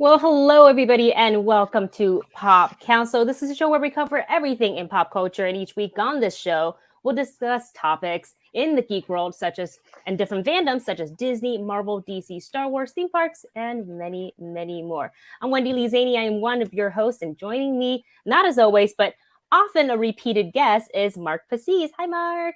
Well, hello, everybody, and welcome to Pop Council. This is a show where we cover everything in pop culture, and each week on this show, we'll discuss topics in the geek world, such as and different fandoms such as Disney, Marvel, DC, Star Wars, theme parks, and many, many more. I'm Wendy Lee. I am one of your hosts, and joining me, not as always, but often a repeated guest, is Mark Pacis. Hi, Mark.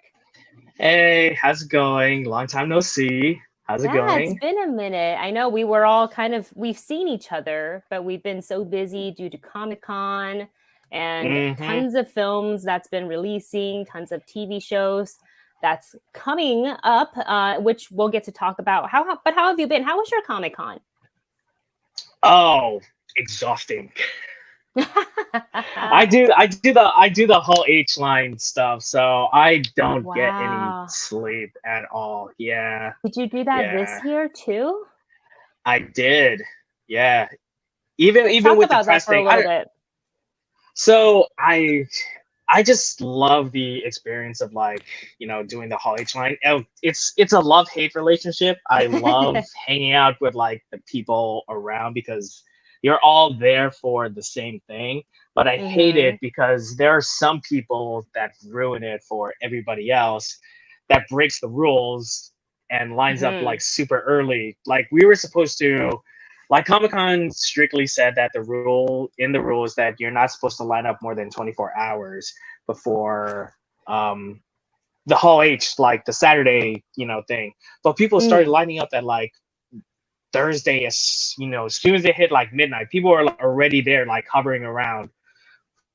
Hey, how's it going? Long time no see. How's it Yeah, it's going? been a minute. I know we were all we've seen each other, but we've been so busy due to Comic-Con and Mm-hmm. tons of films that's been releasing, tons of TV shows that's coming up, which we'll get to talk about. But how have you been? How was your Comic-Con? Oh, exhausting. I do the whole H line stuff, so I don't get any Wow. sleep at all. Yeah, Did you do that this yeah, year too? I did. Yeah, even Talk with the about that press for a thing, little bit. so I just love the experience of doing the Hall H line. It's a love hate relationship. I love hanging out with like the people around because you're all there for the same thing. But I hate Mm-hmm. it because there are some people that ruin it for everybody else, that breaks the rules and lines up Mm-hmm. like super early. Like we were supposed to, like Comic Con strictly said that the rule is that you're not supposed to line up more than 24 hours before the Hall H, like the Saturday, thing. But people started Mm. lining up at like Thursday, as soon as it hit like midnight, people are like, already there, like hovering around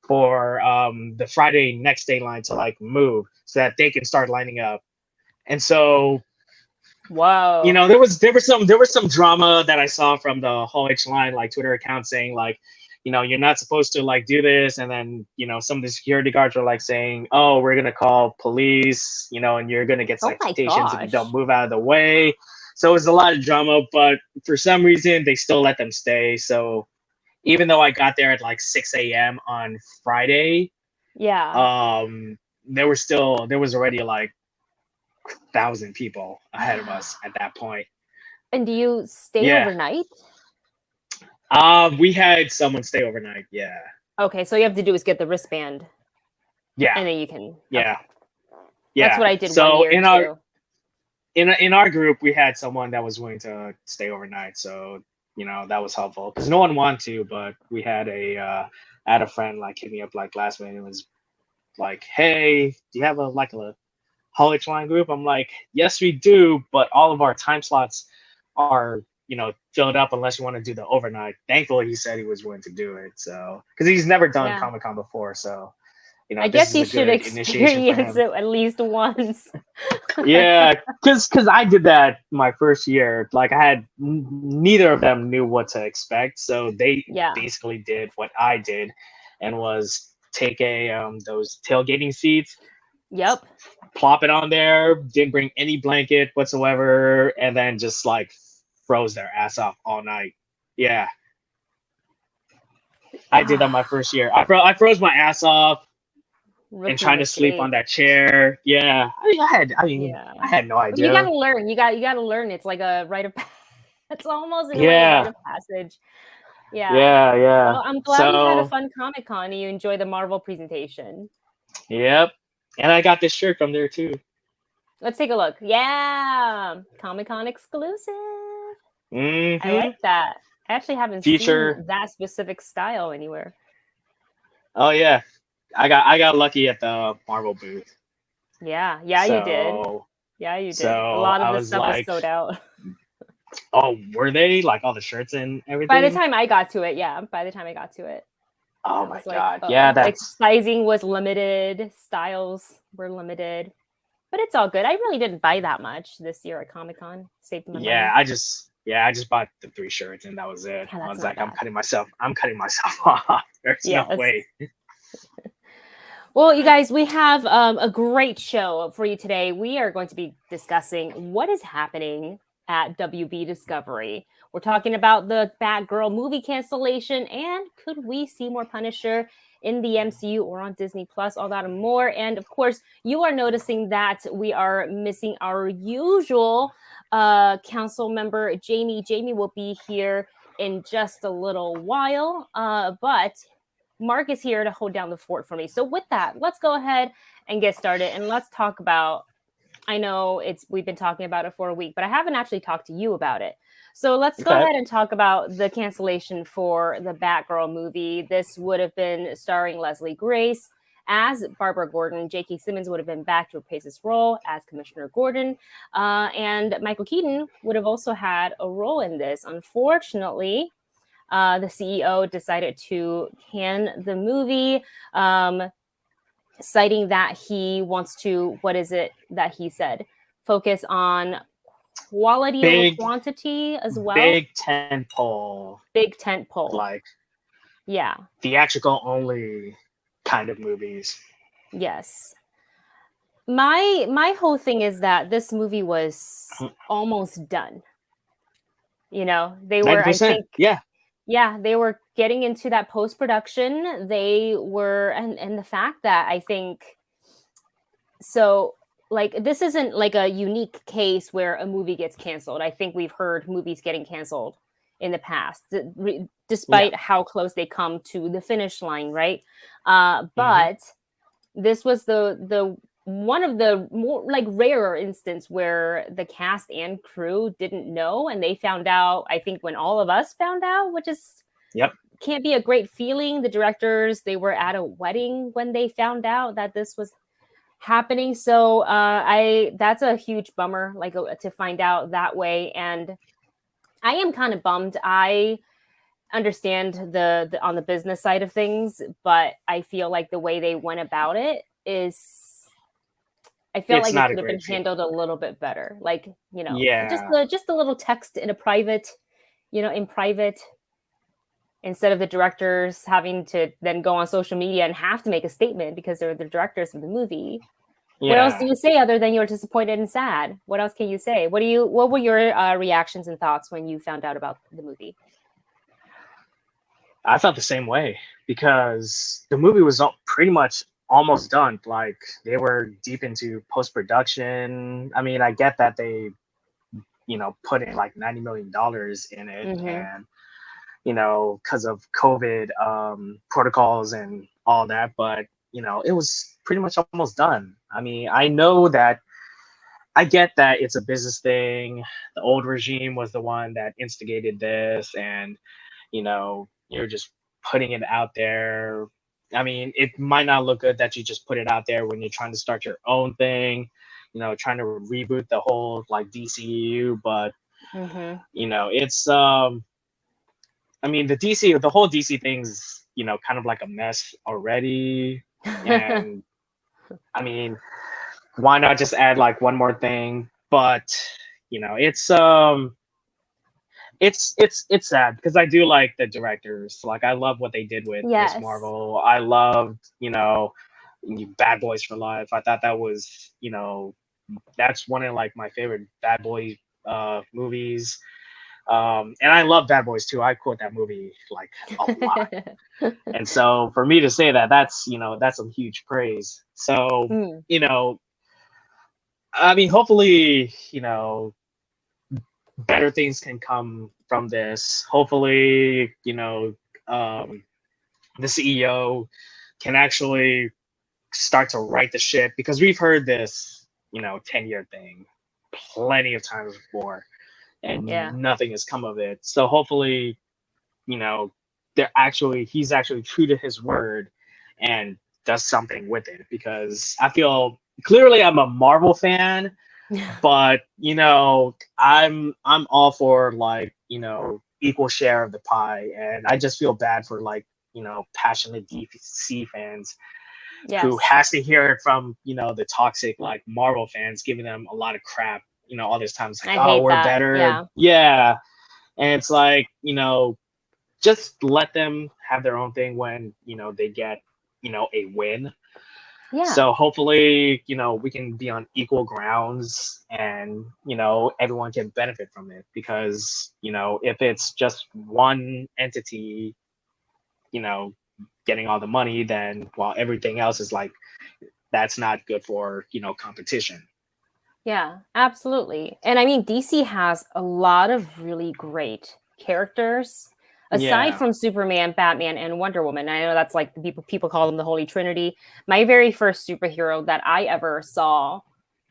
for the Friday next day line to like move so that they can start lining up. And so Whoa. there was some drama that I saw from the Hall H line like Twitter account saying like, you're not supposed to like do this, and then some of the security guards were like saying, oh, we're gonna call police, and you're gonna get Oh my citations if you don't gosh. move out of the way. So it was a lot of drama, but for some reason they still let them stay. So even though I got there at like 6 a.m. on Friday, Yeah. um, there was already like 1,000 people ahead of us at that point. And do you stay Yeah. overnight? We had someone stay overnight. Yeah. Okay, so all you have to do is get the wristband, Yeah. and then you can. Yeah. Okay, that's Yeah. what I did one So year too. in our group, we had someone that was willing to stay overnight. So that was helpful because no one wanted to, but we had I had a friend like hit me up like last minute and was like, "Hey, do you have a College Line group?" I'm like, "Yes, we do, but all of our time slots are filled up unless you want to do the overnight." Thankfully, he said he was willing to do it, so because he's never done Yeah, Comic Con before, so I this guess is you a should good initiation for experience him. it at least once. Yeah, because I did that my first year. Like I had neither of them knew what to expect, so they Yeah. basically did what I did, and was take a those tailgating seats, Yep. plop it on there, didn't bring any blanket whatsoever, and then just like froze their ass off all night. Yeah, I did that Wow. my first year. I froze my ass off and Rookie trying to sleep on mistake. that chair. Yeah, Yeah. I had no But you gotta idea. learn. You gotta learn. It's like a rite of. It's almost in a way a rite Yeah, of passage. Yeah. yeah, yeah. Well, I'm glad you had a So, fun Comic Con and you enjoyed the Marvel presentation. yep. And I got this shirt from there too. Let's take a look. Yeah, Comic Con exclusive. I like Mm-hmm. that. I actually haven't Future. seen that specific style anywhere. Oh yeah. I got lucky at the Marvel booth. Yeah, yeah, you did. So Yeah, you did. A so lot of I the was stuff was like, sold out. oh, were they like all the shirts and By the everything? time I got to it, yeah, by the time I got to it, Oh it my was like, god. Yeah, like that's sizing was limited, styles were limited, but it's all good. I really didn't buy that much this year at Comic Con. Saved my yeah, money. I just bought the three shirts and that was it. Yeah, I that's was not like, bad. I'm cutting myself off. There's no Yes. way. Well, you guys, we have a great show for you today. We are going to be discussing what is happening at WB Discovery. We're talking about the Batgirl movie cancellation and could we see more Punisher in the MCU or on Disney Plus, all that and more. And of course, you are noticing that we are missing our usual council member, Jami. Jami will be here in just a little while. But Mark is here to hold down the fort for me. So with that, let's go ahead and get started, and let's talk about. I know we've been talking about it for a week, but I haven't actually talked to you about it. So let's go ahead and talk about the cancellation for the Batgirl movie. This would have been starring Leslie Grace as Barbara Gordon. J.K. Simmons would have been back to reprise his role as Commissioner Gordon. And Michael Keaton would have also had a role in this. Unfortunately, the CEO decided to can the movie, citing that he wants to, what is it that he said? Focus on quality over quantity as well. Big tent pole. Like, yeah. Theatrical only kind of movies. Yes. My whole thing is that this movie was almost done. You know, they were, 90%, I think, yeah, they were getting into that post-production. They were, and the fact that I think, so like, this isn't like a unique case where a movie gets canceled. I think we've heard movies getting canceled in the past, despite how close they come to the finish line, right? But this was the one of the more like rarer instance where the cast and crew didn't know, and they found out, I think, when all of us found out, which is can't be a great feeling. The directors, they were at a wedding when they found out that this was happening. So that's a huge bummer, like, to find out that way. And I am kind of bummed. I understand the on the business side of things, but I feel like the way they went about it is, I feel like it could have been handled a little bit better. Like, you know, just a little text in a private, you know, in private, instead of the directors having to then go on social media and have to make a statement because they're the directors of the movie. Yeah. What else do you say other than you're disappointed and sad? What else can you say? What were your reactions and thoughts when you found out about the movie? I felt the same way because the movie was pretty much almost done. Like, they were deep into post-production. I mean, I get that they, you know, put in like $90 million in it, and, you know, because of COVID protocols and all that, but, you know, it was pretty much almost done. I mean, I get that it's a business thing. The old regime was the one that instigated this, and, you know, you're just putting it out there. I mean, it might not look good that you just put it out there when you're trying to start your own thing, you know, trying to reboot the whole like DCU, but you know, it's I mean, the whole DC thing's, you know, kind of like a mess already. And I mean, why not just add like one more thing? But, you know, it's sad because I do like the directors. Like, I love what they did with Miss Marvel. I loved, you know, Bad Boys for Life. I thought that was, you know, that's one of like my favorite Bad Boy movies. And I love Bad Boys too. I quote that movie like a lot. And so for me to say that, that's, you know, that's some huge praise. So, you know, I mean, hopefully, you know, better things can come from this. Hopefully, you know, the CEO can actually start to right the ship, because we've heard this, you know, 10-year thing plenty of times before, and nothing has come of it. So hopefully, you know, he's actually true to his word and does something with it, because I feel clearly I'm a Marvel fan. But, you know, I'm all for, like, you know, equal share of the pie, and I just feel bad for, like, you know, passionate DC fans who has to hear it from, you know, the toxic like Marvel fans giving them a lot of crap, you know, all this time. It's like, oh, we're better. Yeah. And it's like, you know, just let them have their own thing when, you know, they get, you know, a win. Yeah. So hopefully, you know, we can be on equal grounds, and, you know, everyone can benefit from it, because, you know, if it's just one entity, you know, getting all the money, then while everything else is like, that's not good for, you know, competition. Yeah, absolutely. And I mean, DC has a lot of really great characters aside from Superman, Batman, and Wonder Woman. I know that's like people call them the Holy Trinity. My very first superhero that I ever saw,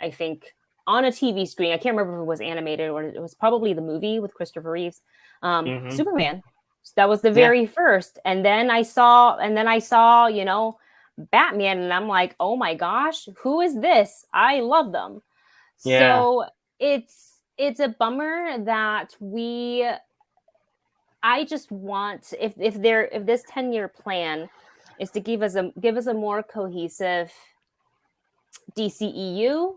I think, on a TV screen, I can't remember if it was animated or it was probably the movie with Christopher Reeves, Superman. That was the very first. And then I saw, you know, Batman, and I'm like, oh my gosh, who is this? I love them. Yeah. So it's a bummer that I just want, if this 10-year plan is to give us a more cohesive DCEU,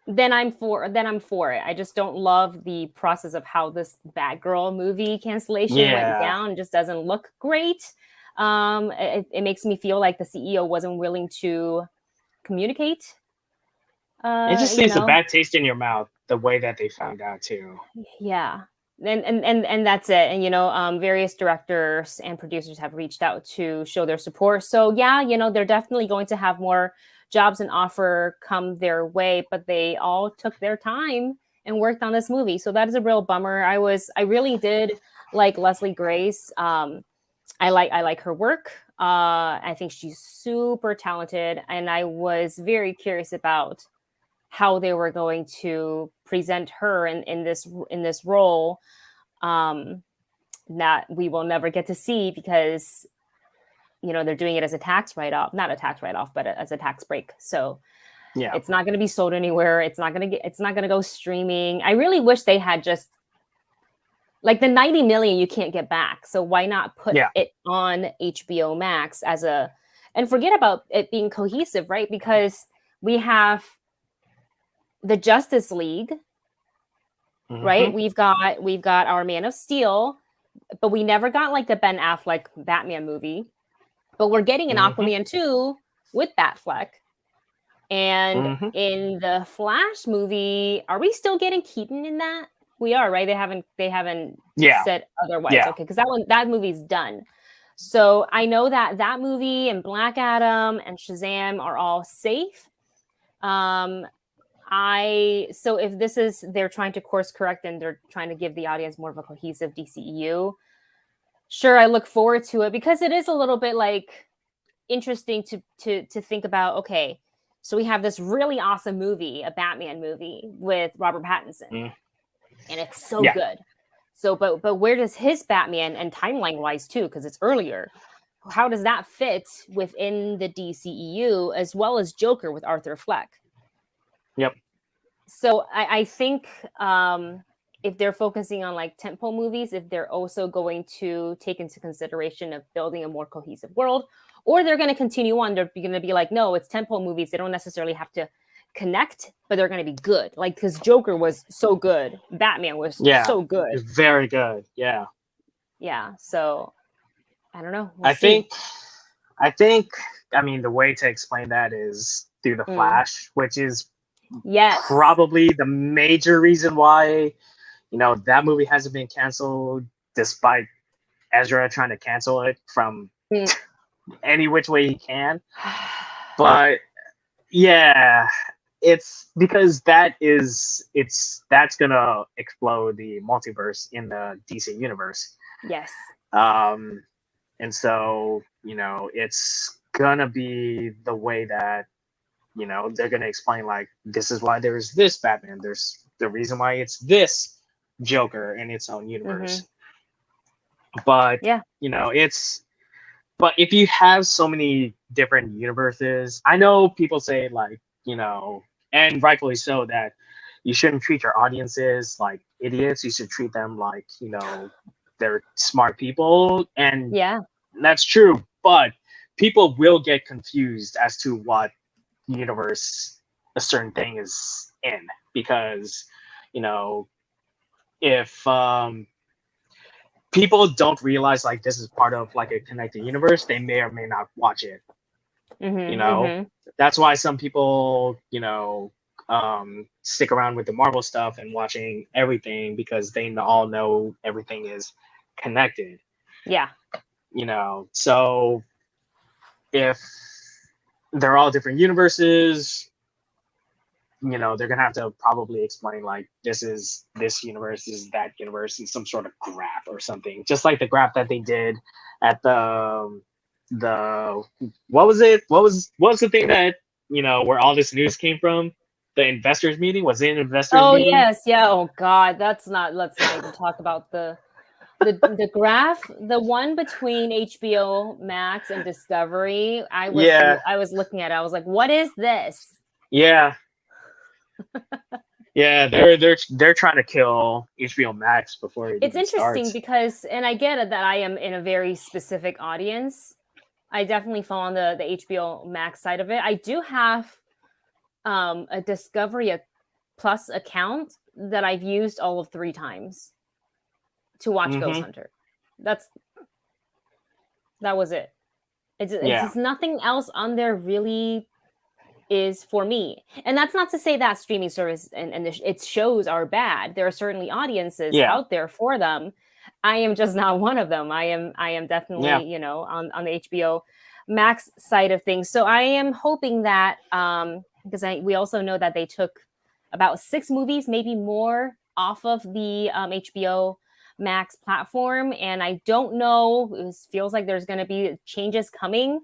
then I'm for it. I just don't love the process of how this Batgirl movie cancellation went down. It just doesn't look great. It makes me feel like the CEO wasn't willing to communicate. It just leaves a bad taste in your mouth the way that they found out too. Yeah. And that's it. And, you know, various directors and producers have reached out to show their support. So, yeah, you know, they're definitely going to have more jobs and offer come their way, but they all took their time and worked on this movie. So that is a real bummer. I really did like Leslie Grace. I like her work. I think she's super talented. And I was very curious about how they were going to present her in this role that we will never get to see because, you know, they're doing it as a tax write-off, not a tax write-off, but as a tax break. So it's not going to be sold anywhere. It's not going to go streaming. I really wish they had just like the 90 million you can't get back. So why not put it on HBO Max and forget about it being cohesive, right? Because we have the Justice League, right? We've got our Man of Steel, but we never got like the Ben Affleck Batman movie. But we're getting an Aquaman 2 with Batfleck. And in the Flash movie, are we still getting Keaton in that? We are, right? They haven't said otherwise. Yeah. Okay, because that movie's done. So I know that movie and Black Adam and Shazam are all safe. So if they're trying to course correct and they're trying to give the audience more of a cohesive DCEU, sure, I look forward to it because it is a little bit like interesting to think about. Okay, so we have this really awesome movie, a Batman movie with Robert Pattinson, and it's so good. So, but where does his Batman and timeline wise too, because it's earlier, how does that fit within the DCEU as well as Joker with Arthur Fleck? Yep. So I think if they're focusing on like tentpole movies, if they're also going to take into consideration of building a more cohesive world, or they're going to continue on, they're going to be like, no, it's tentpole movies. They don't necessarily have to connect, but they're going to be good. Like, because Joker was so good. Batman was so good. Very good. Yeah. Yeah. So I don't know. I think, I mean, the way to explain that is through the Flash, which is probably the major reason why, you know, that movie hasn't been canceled despite Ezra trying to cancel it from any which way he can. But yeah, it's because that's gonna explode the multiverse in the DC universe. Yes. And so, you know, it's gonna be the way that, you know, they're gonna explain like, this is why there's this Batman, there's the reason why it's this Joker in its own universe. But you know, but if you have so many different universes, I know people say like, you know, and rightfully so, that you shouldn't treat your audiences like idiots. You should treat them like, you know, they're smart people. And that's true. But people will get confused as to what universe a certain thing is in. Because, you know, if people don't realize like this is part of like a connected universe, they may or may not watch it. You know, that's why some people, you know, stick around with the Marvel stuff and watching everything because they all know everything is connected. Yeah. You know, so if they're all different universes, they're gonna have to probably explain like this is this universe, this is that universe, in some sort of graph or something, just like the graph that they did at the what was it? What was the thing that where all this news came from? The investors meeting, was it an investors Oh meeting? yes, yeah. Oh God, let's not even talk about the graph, the one between HBO Max and Discovery. I was looking at it. I was like, what is this? Yeah. Yeah, they're trying to kill HBO Max before it It's even interesting starts. because, and I get it that I am in a very specific audience. I definitely fall on the HBO Max side of it. I do have a Discovery Plus account that I've used all of 3 times to watch Ghost Hunter. That was it. It's just nothing else on there really is for me. And that's not to say that streaming service and its shows are bad. There are certainly audiences out there for them. I am just not one of them. I am definitely, on the HBO Max side of things. So I am hoping that because we also know that they took about 6 movies, maybe more, off of the HBO Max platform, and I don't know. It feels like there's going to be changes coming.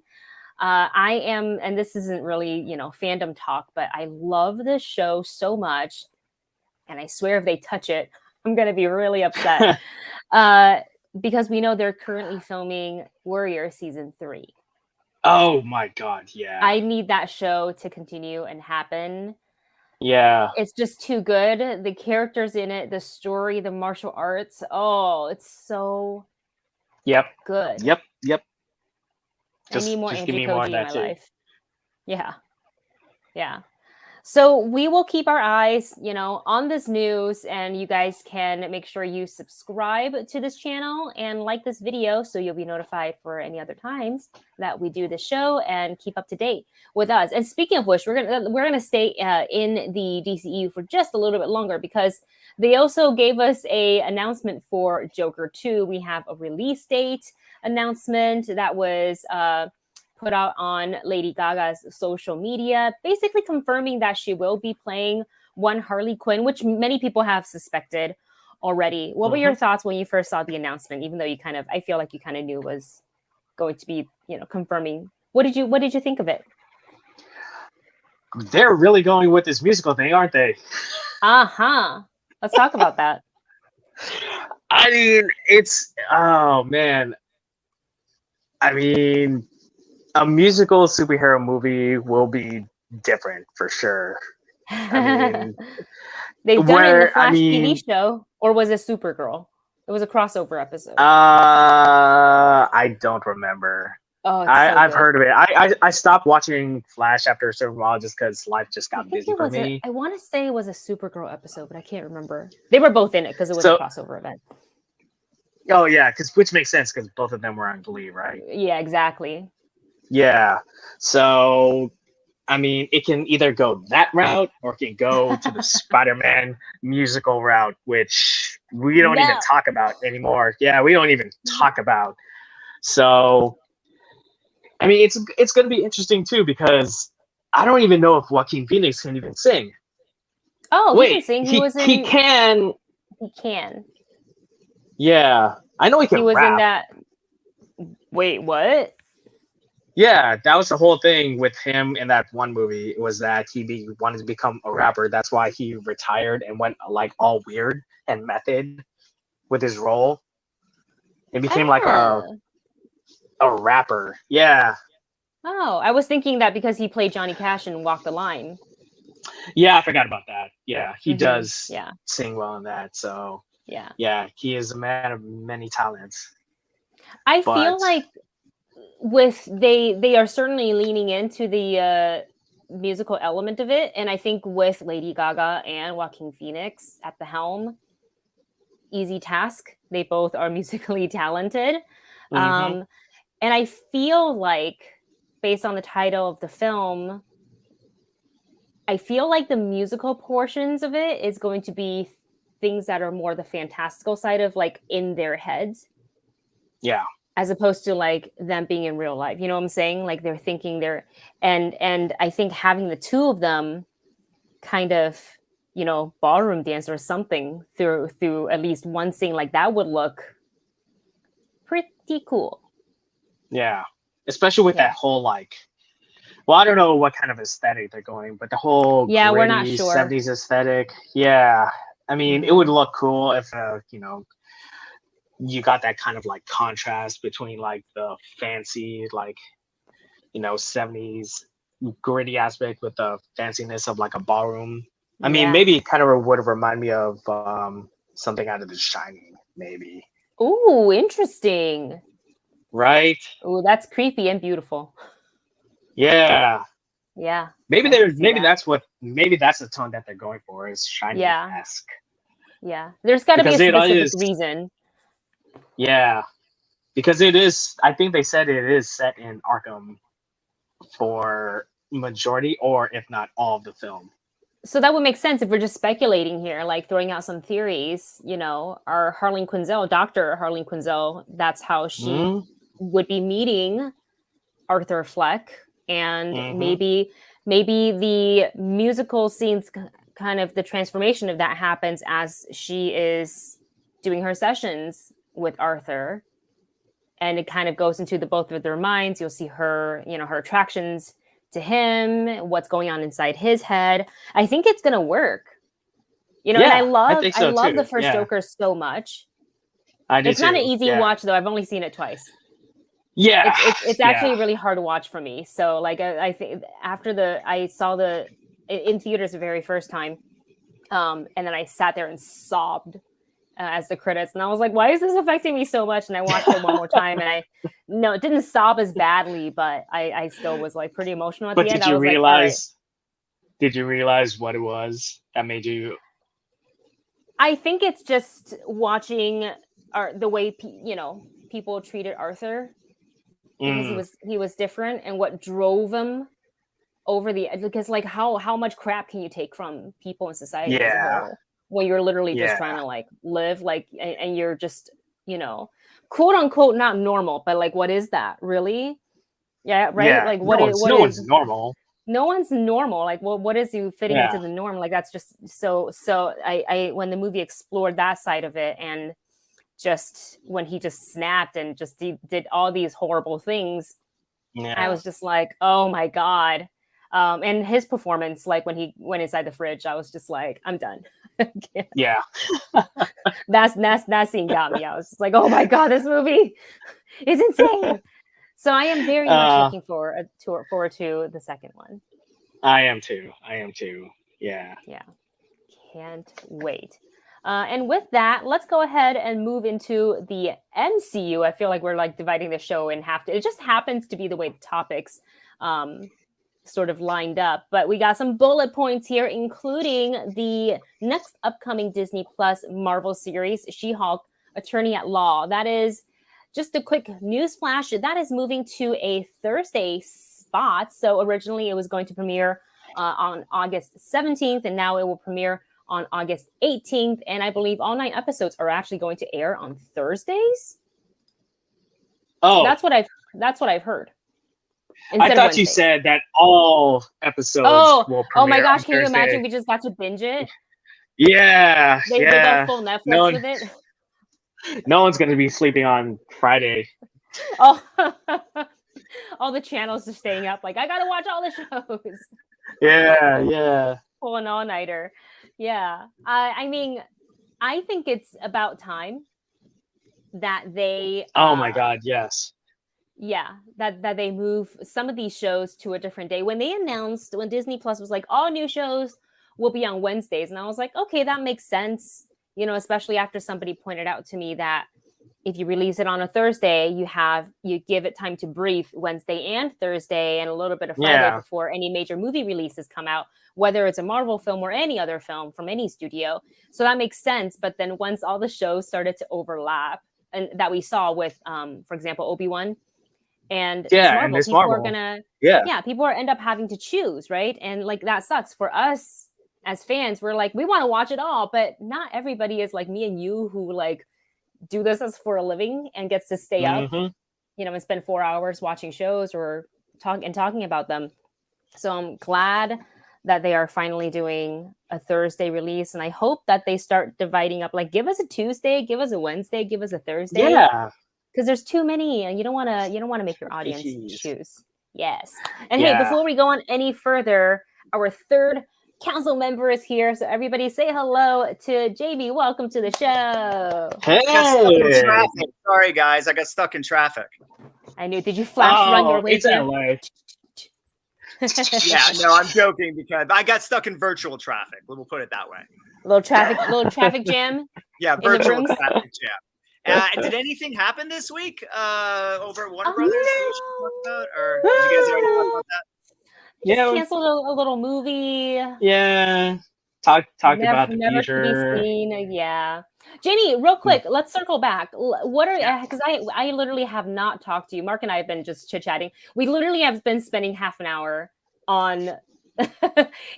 I am, and this isn't really, fandom talk, but I love this show so much, and I swear if they touch it, I'm going to be really upset. Because we know they're currently filming Warrior season 3. Oh my God, yeah. I need that show to continue and happen. Yeah. It's just too good. The characters in it, the story, the martial arts. Oh, it's so good. Yep. I need more just give Angie me more Koji of in that my too. life. Yeah. So we will keep our eyes, on this news, and you guys can make sure you subscribe to this channel and like this video so you'll be notified for any other times that we do the show, and keep up to date with us. And speaking of which, we're gonna stay in the DCU for just a little bit longer, because they also gave us a announcement for Joker 2. We have a release date announcement that was put out on Lady Gaga's social media, basically confirming that she will be playing one Harley Quinn, which many people have suspected already. What were your thoughts when you first saw the announcement? Even though I feel like you kind of knew was going to be, confirming. What did you think of it? They're really going with this musical thing, aren't they? Let's talk about that. I mean, oh man. I mean, a musical superhero movie will be different for sure. I mean, they've done it in the Flash TV show, or was it Supergirl? It was a crossover episode. I don't remember. Oh, I've heard of it. I stopped watching Flash after a certain while just because life just got busy for me. I want to say it was a Supergirl episode, but I can't remember. They were both in it because it was a crossover event. Oh yeah, which makes sense because both of them were on Glee, right? Yeah, exactly. Yeah. So, I mean, it can either go that route or it can go to the Spider-Man musical route, which we don't even talk about anymore. Yeah, we don't even talk about. So, I mean, it's going to be interesting too, because I don't even know if Joaquin Phoenix can even sing. Oh, wait, he can sing. He can. He can. Yeah, I know he can. He was rap. in that. Wait, what? Yeah, that was the whole thing with him in that one movie, was that he wanted to become a rapper. That's why he retired and went like all weird and method with his role. It became like a rapper. Yeah. Oh, I was thinking that because he played Johnny Cash in Walk the Line. Yeah, I forgot about that. Yeah, he does sing well in that. So yeah, he is a man of many talents. I feel like they are certainly leaning into the musical element of it, and I think with Lady Gaga and Joaquin Phoenix at the helm, easy task. They both are musically talented. And I feel like, based on the title of the film, I feel like the musical portions of it is going to be things that are more the fantastical side of, like, in their heads. Yeah. As opposed to like them being in real life. You know what I'm saying? Like they're thinking and I think having the two of them kind of, ballroom dance or something through at least one scene. Like that would look pretty cool. Yeah, especially with that whole like, well, I don't know what kind of aesthetic they're going, but the whole we're not gritty sure. 70s aesthetic. Yeah, I mean, it would look cool if you got that kind of like contrast between like the fancy like 70s gritty aspect with the fanciness of like a ballroom. I mean, maybe it kind of would remind me of something out of The Shining, maybe. Ooh, interesting. Right? Ooh, that's creepy and beautiful. Yeah. Yeah. Maybe that's the tone that they're going for, is Shining-esque. Yeah. There's got to be a specific reason. Yeah. Because it is, I think they said it is set in Arkham for majority, or if not all, of the film. So that would make sense if we're just speculating here, like throwing out some theories. Our Harley Quinzel, Dr. Harley Quinzel, that's how she would be meeting Arthur Fleck, and maybe the musical scenes, kind of the transformation of that happens as she is doing her sessions with Arthur, and it kind of goes into both of their minds. You'll see her, her attractions to him, what's going on inside his head. I think it's gonna work. And I love the first Joker so much. It's not an easy watch though. I've only seen it twice. Yeah, it's actually really hard to watch for me. So like I think after I saw the in theaters the very first time, and then I sat there and sobbed as the credits, and I was like, why is this affecting me so much? And I watched it one more time, and it didn't sob as badly, but I still was like pretty emotional at the end. Did you realize what it was that made you? I think it's just watching the way people treated Arthur, because he was different, and what drove him over the edge. Because like how much crap can you take from people in society as a whole, when you're literally just trying to like live, like, and you're just quote unquote not normal, but like what is that really? Yeah, right. Yeah. Like no one's normal. No one's normal. Like, what is you fitting into the norm? Like that's just so. I when the movie explored that side of it, and just when he just snapped and just did all these horrible things, I was just like, oh my God. And his performance, like when he went inside the fridge, I was just like, I'm done. Yeah. that scene got me. I was just like, oh my God, this movie is insane. So I am very much looking forward to the second one. I am too. Yeah. Yeah. Can't wait. And with that, let's go ahead and move into the MCU. I feel like we're like dividing the show in half. It just happens to be the way the topics sort of lined up. But we got some bullet points here, including the next upcoming Disney Plus Marvel series, She-Hulk, Attorney at Law. That is just a quick news flash. That is moving to a Thursday spot. So originally it was going to premiere on August 17th, and now it will premiere on August 18th. And I believe all 9 episodes are actually going to air on Thursdays. Oh, that's what I've heard. I thought you said that all episodes will premiere. Oh my gosh, on can Thursday. you imagine we just got to binge it? Yeah. They got full Netflix with it. No one's going to be sleeping on Friday. Oh, all the channels are staying up. Like, I got to watch all the shows. Yeah. Pull an all-nighter. Yeah. I mean, I think it's about time that they... oh my God, yes. Yeah, that they move some of these shows to a different day. When Disney Plus was like, all new shows will be on Wednesdays. And I was like, okay, that makes sense. Especially after somebody pointed out to me that if you release it on a Thursday, you give it time to breathe Wednesday and Thursday and a little bit of Friday before any major movie releases come out, whether it's a Marvel film or any other film from any studio. So that makes sense. But then once all the shows started to overlap, and that we saw with, for example, Obi-Wan and Marvel, people are gonna, people end up having to choose, right? And like that sucks for us as fans. We're like, we want to watch it all, but not everybody is like me and you who like do this as for a living and gets to stay up, and spend 4 hours watching shows or talking about them. So I'm glad that they are finally doing a Thursday release, and I hope that they start dividing up. Like, give us a Tuesday, give us a Wednesday, give us a Thursday. Yeah, because there's too many, and you don't want to make your audience Jeez. choose. Yes. And hey, before we go on any further, our third council member is here. So everybody say hello to Jami. Welcome to the show. Hey. I got stuck in traffic. Sorry, guys. I got stuck in traffic. I knew. Did you flash run your way it's here? LA. Yeah, no, I'm joking because I got stuck in virtual traffic. We'll put it that way. Little traffic jam. Yeah, virtual traffic jam. Did anything happen this week over at Warner Brothers? No. Or did you guys already talk about that? Yeah, canceled a little movie. Yeah, talk about the never future. To be seen. Yeah, Jami, real quick, let's circle back. What are because I literally have not talked to you. Mark and I have been just chit chatting. We literally have been spending half an hour on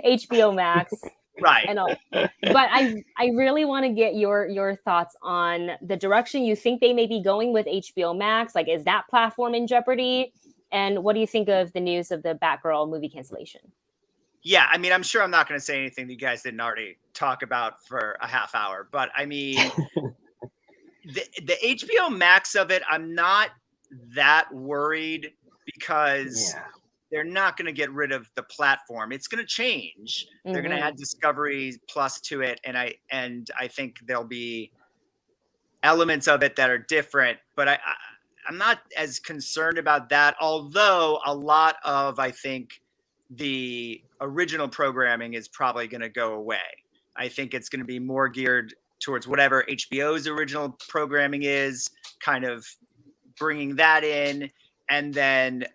HBO Max. Right. And all. But I really want to get your thoughts on the direction you think they may be going with HBO Max. Like, is that platform in jeopardy? And what do you think of the news of the Batgirl movie cancellation? Yeah, I mean, I'm sure I'm not going to say anything that you guys didn't already talk about for a half hour. But I mean, the HBO Max of it, I'm not that worried because they're not going to get rid of the platform. It's going to change. Mm-hmm. They're going to add Discovery Plus to it, and I think there'll be elements of it that are different. But I'm not as concerned about that. Although a lot of, I think, the original programming is probably going to go away. I think it's going to be more geared towards whatever HBO's original programming is, kind of bringing that in. And then,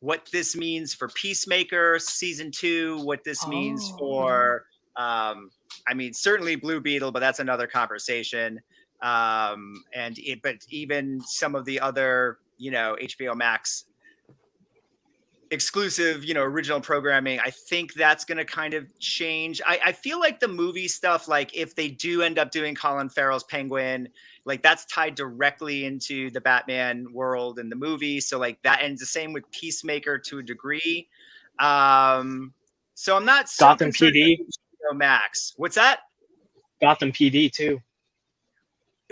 what this means for Peacemaker season 2, what this means for, certainly Blue Beetle, but that's another conversation. But even some of the other, HBO Max exclusive, original programming, I think that's going to kind of change. I feel like the movie stuff, like if they do end up doing Colin Farrell's Penguin, like that's tied directly into the Batman world and the movie. So like that, and the same with Peacemaker to a degree. So I'm not so Gotham PD Max. What's that? Gotham PD too.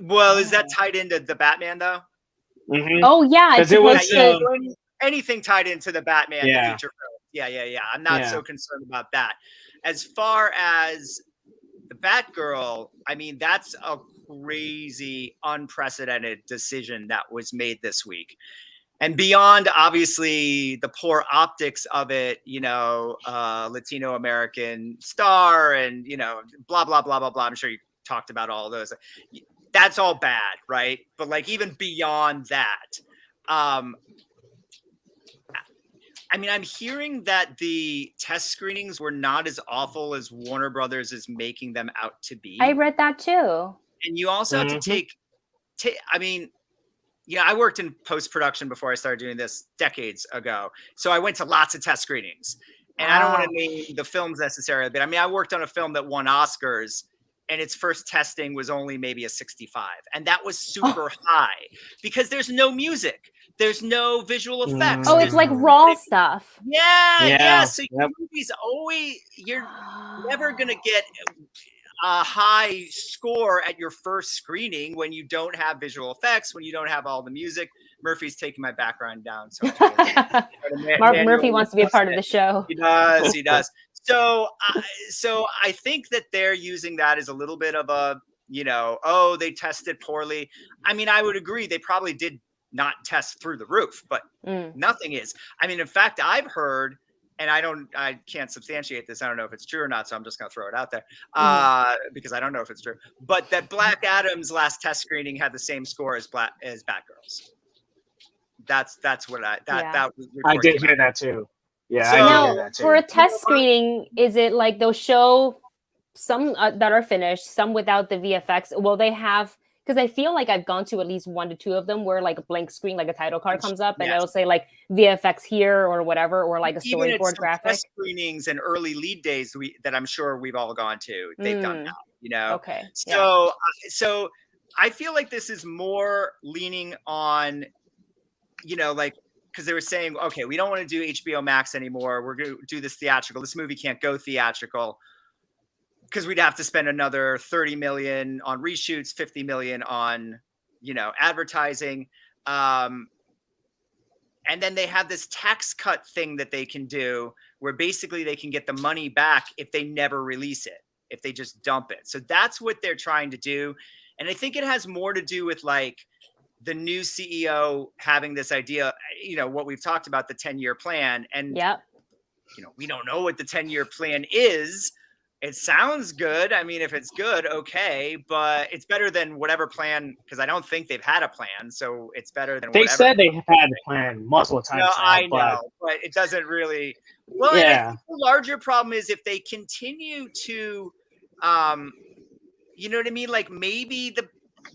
Well, is that tied into the Batman though? Mm-hmm. Oh yeah, because it was anything tied into the Batman the feature film. Yeah. I'm not so concerned about that. As far as the Batgirl, I mean, that's a crazy, unprecedented decision that was made this week. And beyond, obviously, the poor optics of it, Latino American star and, blah, blah, blah, blah, blah. I'm sure you talked about all those. That's all bad, right? But like even beyond that, I'm hearing that the test screenings were not as awful as Warner Brothers is making them out to be. I read that too. And you also have to take, I worked in post-production before I started doing this decades ago. So I went to lots of test screenings. And I don't want to name the films necessarily, but I worked on a film that won Oscars and its first testing was only maybe a 65. And that was super high because there's no music. There's no visual effects. Oh, it's like raw stuff. Yeah. So your movie's you're never going to get a high score at your first screening when you don't have visual effects, when you don't have all the music. Murphy's taking my background down. So Murphy wants to be a part of the show. He does. So I think that they're using that as a little bit of a, they tested poorly. I would agree. They probably did not test through the roof, but nothing is. In fact, I've heard, and I can't substantiate this. I don't know if it's true or not, so I'm just going to throw it out there because I don't know if it's true. But that Black Adam's last test screening had the same score as Batgirl's. That's what I did hear that too. Yeah, so, I did hear that too. For a test screening, is it like they'll show some that are finished, some without the VFX? Will they have? Because I feel like I've gone to at least 1 to 2 of them where like a blank screen, like a title card comes up and it'll say like VFX here or whatever, or like a storyboard graphic. Test screenings and early lead days that I'm sure we've all gone to, they've done now, Okay. So I feel like this is more leaning on, like because they were saying, okay, we don't want to do HBO Max anymore. We're going to do this theatrical. This movie can't go theatrical because we'd have to spend another 30 million on reshoots, 50 million on, advertising. And then they have this tax cut thing that they can do where basically they can get the money back if they never release it, if they just dump it. So that's what they're trying to do. And I think it has more to do with like the new CEO having this idea, what we've talked about, the 10-year plan. And, we don't know what the 10-year plan is. It sounds good. I mean, if it's good, okay, but it's better than whatever plan, because I don't think they've had a plan. So it's better than They said they had a plan multiple times. No, I know, but it doesn't really. Well, and I think the larger problem is if they continue to, you know what I mean? Like maybe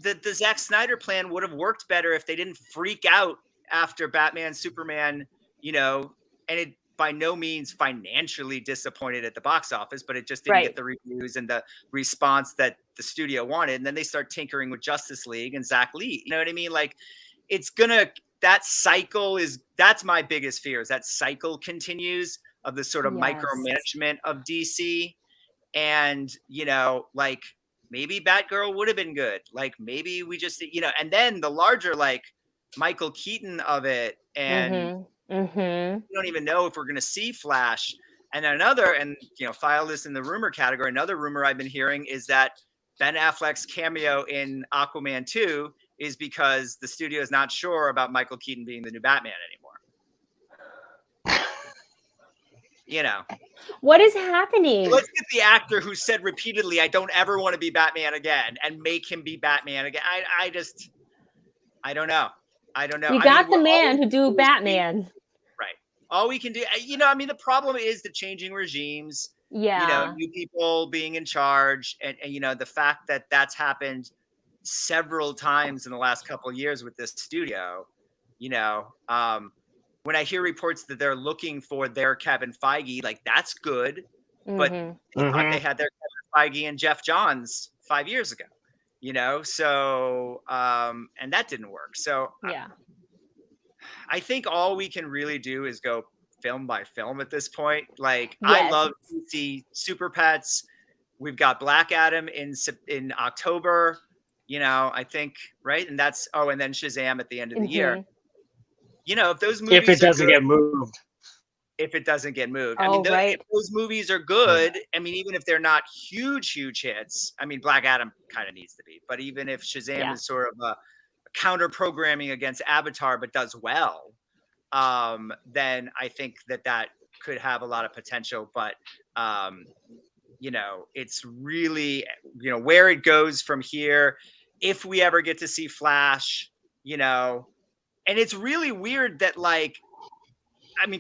the Zack Snyder plan would have worked better if they didn't freak out after Batman, Superman, and it by no means financially disappointed at the box office, but it just didn't get the reviews and the response that the studio wanted. And then they start tinkering with Justice League and Zach Lee. You know what I mean? Like that cycle that's my biggest fear, is that cycle continues of the sort of micromanagement of DC. And, like maybe Batgirl would have been good. Like maybe we just, and then the larger, like Michael Keaton of it. And we don't even know if we're going to see Flash. And another, file this in the rumor category. Another rumor I've been hearing is that Ben Affleck's cameo in Aquaman 2 is because the studio is not sure about Michael Keaton being the new Batman anymore. What is happening? Let's get the actor who said repeatedly, I don't ever want to be Batman again, and make him be Batman again. I don't know. You got the man who do Batman. Right. All we can do, the problem is the changing regimes. Yeah. New people being in charge, and the fact that that's happened several times in the last couple of years with this studio. When I hear reports that they're looking for their Kevin Feige, like that's good, but they had their Kevin Feige and Jeff Johns 5 years ago, so and that didn't work. So I think all we can really do is go film by film at this point. Like I love DC Super Pets. We've got Black Adam in October, I think, right? And that's and then Shazam at the end of the year. If those movies, if it doesn't get moved, if those movies are good, even if they're not huge hits, Black Adam kind of needs to be, but even if Shazam is sort of a counter programming against Avatar, but does well, then I think that could have a lot of potential. But, it's really, where it goes from here, if we ever get to see Flash, and it's really weird that, like,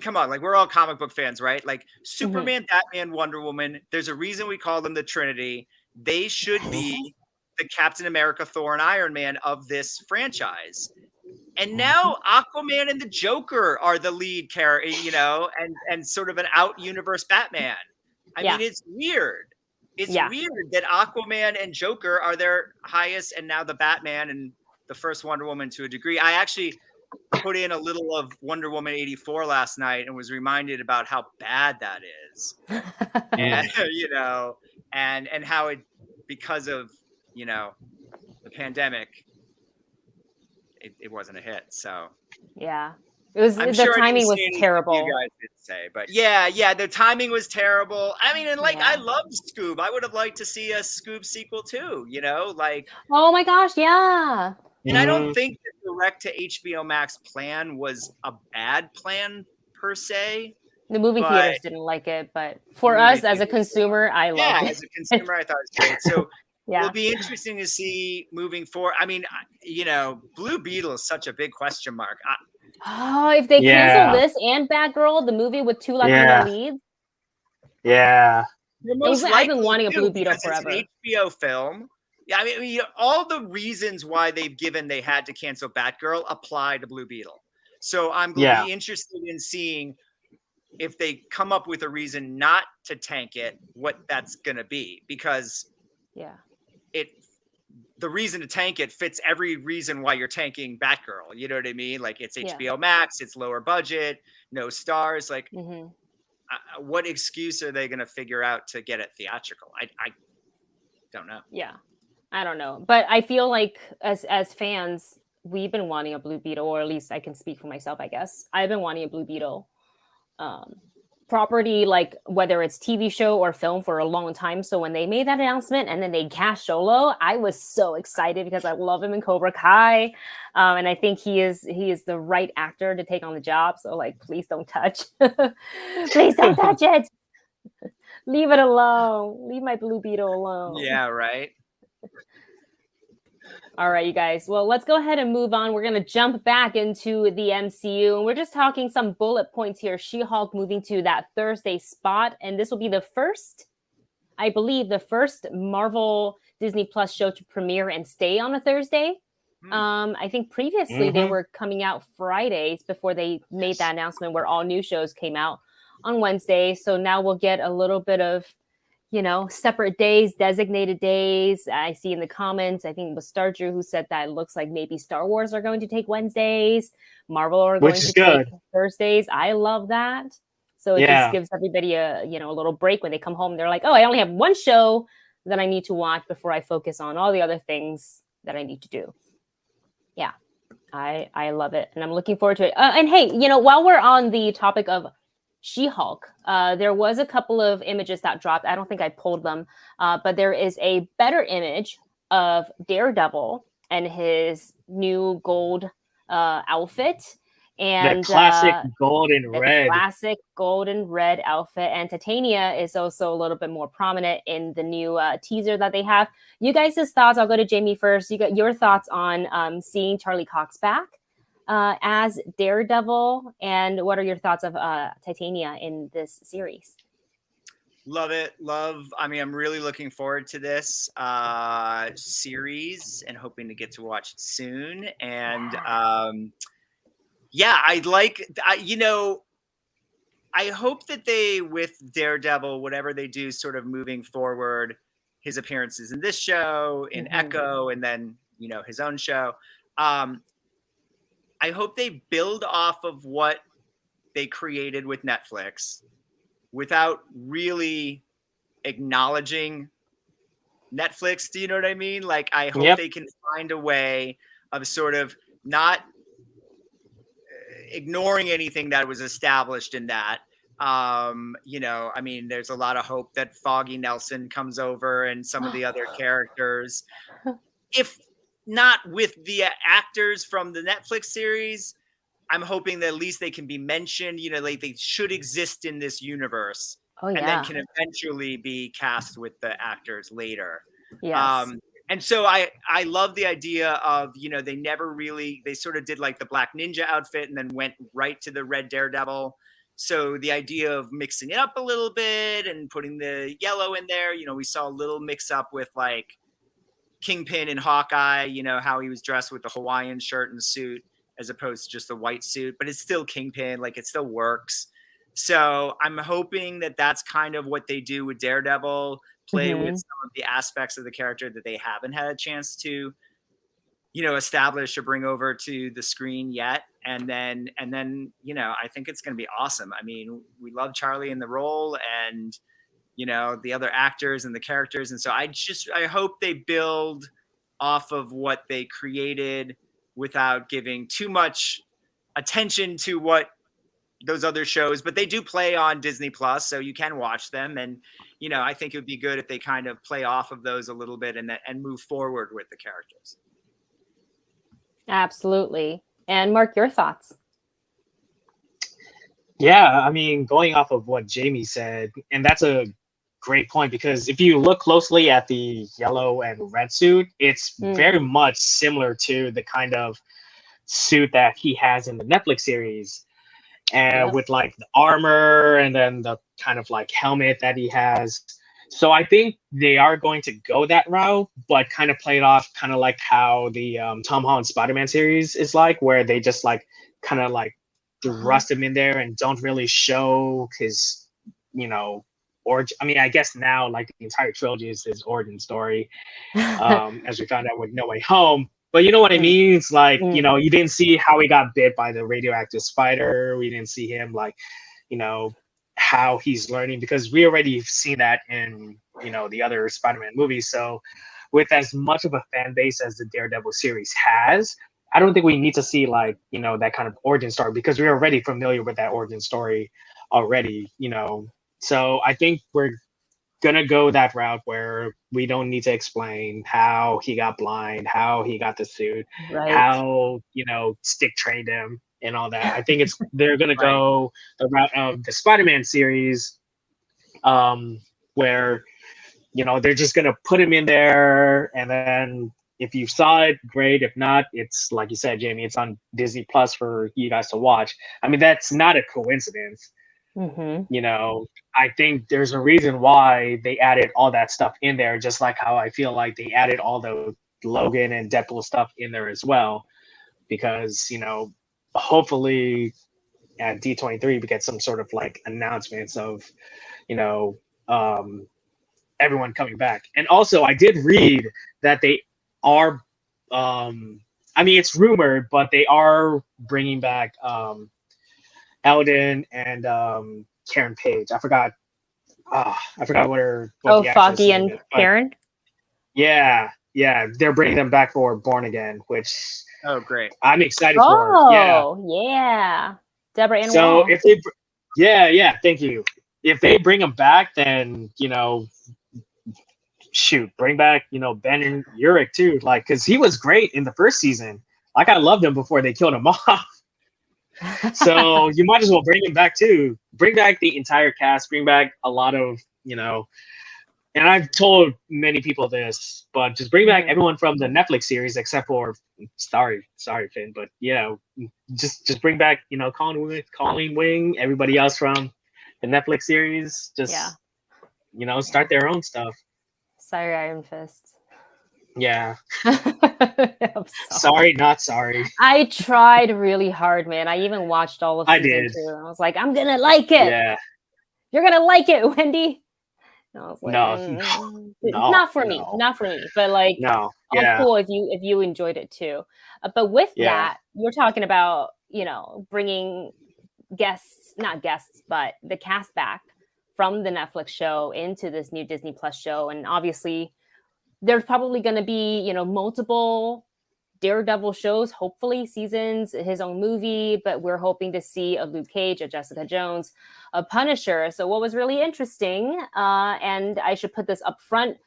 come on, like we're all comic book fans, right? Like Superman, Batman, Wonder Woman. There's a reason we call them the Trinity. They should be the Captain America, Thor, and Iron Man of this franchise. And now Aquaman and the Joker are the lead character, and sort of an out universe Batman. I mean, it's weird. It's weird that Aquaman and Joker are their highest, and now the Batman and the first Wonder Woman to a degree. I actually put in a little of Wonder Woman 84 last night and was reminded about how bad that is. And, and how it, because of, the pandemic, it wasn't a hit. So, it was, the timing was terrible. You guys did say, but the timing was terrible. I love Scoob. I would have liked to see a Scoob sequel too, like. Oh my gosh. Yeah. And I don't think the direct to HBO Max plan was a bad plan per se. The movie theaters didn't like it, but for us as a consumer, I loved it. As a consumer, I thought it was great. So it'll be interesting to see moving forward. Blue Beetle is such a big question mark. If they cancel this and Batgirl, the movie with two Latino leads. Yeah. I've been wanting a Blue Beetle forever. It's an HBO film. Yeah, all the reasons why they had to cancel Batgirl apply to Blue Beetle. So I'm going to be interested in seeing if they come up with a reason not to tank it, what that's going to be, because the reason to tank it fits every reason why you're tanking Batgirl. You know what I mean? Like, it's Yeah. HBO Max, it's lower budget, no stars. Like, Mm-hmm. what excuse are they going to figure out to get it theatrical? I don't know. Yeah, I don't know, but I feel like as fans, we've been wanting a Blue Beetle, or at least I can speak for myself. I guess I've been wanting a Blue Beetle property, like whether it's TV show or film, for a long time. So when they made that announcement and then they cast Solo, I was so excited because I love him in Cobra Kai, and I think he is the right actor to take on the job. So like, please don't touch, please don't touch it. Leave it alone. Leave my Blue Beetle alone. Yeah, right. All right, you guys. Well, let's go ahead and move on. We're going to jump back into the MCU, and we're just talking some bullet points here. She-Hulk moving to that Thursday spot, and this will be the first, I believe, the first Marvel Disney Plus show to premiere and stay on a Thursday. I think previously they were coming out Fridays before they made that announcement where all new shows came out on Wednesday. So now we'll get a little bit of, separate days, designated days. I see in the comments, I think it was Star Drew who said that it looks like maybe Star Wars are going to take Wednesdays, Marvel are going to take Thursdays. I love that. So it just gives everybody a little break when they come home. They're like, oh, I only have one show that I need to watch before I focus on all the other things that I need to do. Yeah, I love it. And I'm looking forward to it. And hey, while we're on the topic of She-Hulk, there was a couple of images that dropped. I don't think I pulled them, but there is a better image of Daredevil and his new gold outfit, and the classic gold and red. Classic gold and red outfit. And Titania is also a little bit more prominent in the new teaser that they have. You guys' thoughts? I'll go to Jami first. You got your thoughts on seeing Charlie Cox back as Daredevil, and what are your thoughts of Titania in this series? Love it. I'm really looking forward to this series and hoping to get to watch it soon. And I hope that they, with Daredevil, whatever they do sort of moving forward, his appearances in this show, in Echo, and then, his own show, I hope they build off of what they created with Netflix without really acknowledging Netflix. Do you know what I mean? Like, I hope they can find a way of sort of not ignoring anything that was established in that. There's a lot of hope that Foggy Nelson comes over and some of the other characters. If not with the actors from the Netflix series, I'm hoping that at least they can be mentioned, like they should exist in this universe. And then can eventually be cast with the actors later. Yes. And so I love the idea of, they sort of did like the Black Ninja outfit and then went right to the Red Daredevil. So the idea of mixing it up a little bit and putting the yellow in there, we saw a little mix up with like Kingpin and Hawkeye, how he was dressed with the Hawaiian shirt and suit as opposed to just the white suit, but it's still Kingpin, like it still works. So I'm hoping that that's kind of what they do with Daredevil, play with some of the aspects of the character that they haven't had a chance to, establish or bring over to the screen yet. And then, I think it's going to be awesome. I mean, we love Charlie in the role and, the other actors and the characters. And so I hope they build off of what they created without giving too much attention to what those other shows, but they do play on Disney Plus, so you can watch them. And, I think it would be good if they kind of play off of those a little bit and move forward with the characters. Absolutely. And Mark, your thoughts? Yeah, I mean, going off of what Jami said, and that's a great point, because if you look closely at the yellow and red suit, it's very much similar to the kind of suit that he has in the Netflix series. And with like the armor and then the kind of like helmet that he has. So I think they are going to go that route, but kind of play it off kind of like how the Tom Holland Spider-Man series is like, where they just like kind of like thrust him in there and don't really show his, origin. I mean, I guess now like the entire trilogy is his origin story, as we found out with No Way Home. But you know what I mean? It's like, you know, you didn't see how he got bit by the radioactive spider. We didn't see him like, you know, how he's learning, because we already seen that in, you know, the other Spider-Man movies. So with as much of a fan base as the Daredevil series has, I don't think we need to see like, you know, that kind of origin story, because we're already familiar with that origin story already, you know. So I think we're gonna go that route where we don't need to explain how he got blind, how he got the suit, Right. how, you know, Stick trained him and all that. I think they're gonna go the route of the Spider-Man series, where, you know, they're just gonna put him in there, and then if you saw it, great. If not, it's like you said, Jamie, it's on Disney Plus for you guys to watch. I mean, that's not a coincidence. You know, I think there's a reason why they added all that stuff in there, just like how I feel like they added all the Logan and Deadpool stuff in there as well, because, you know, hopefully at D23 we get some sort of like announcements of, you know, everyone coming back. And also I did read that they are, I mean, it's rumored, but they are bringing back Eldon and Karen Page. I forgot what the actress Foggy name and is, but Karen. yeah, they're bringing them back for Born Again, which great. I'm excited for. Yeah. Deborah Ann So Wall. if they, thank you. If they bring them back, then, you know, shoot, bring back, you know, Ben and Urich too, like, because he was great in the first season. Like, I loved him before they killed him off. So you might as well bring him back too. Bring back the entire cast. Bring back a lot of, you know, and I've told many people this, but just bring back everyone from the Netflix series except for, sorry, Finn, but yeah, just bring back, you know, Colleen Wing, everybody else from the Netflix series. Just you know, start their own stuff. Sorry, Iron Fist. Yeah. Sorry, not sorry. I tried really hard, man. I even watched all of season 2. And I was like, I'm gonna like it. Yeah. You're gonna like it, Wendy. And I was like, no, not for me. Not for me. But like, cool if you enjoyed it too. But with that, you're talking about, you know, bringing not guests, but the cast back from the Netflix show into this new Disney Plus show. And obviously there's probably going to be, you know, multiple Daredevil shows, hopefully seasons, his own movie, but we're hoping to see a Luke Cage, a Jessica Jones, a Punisher. So what was really interesting, and I should put this up front,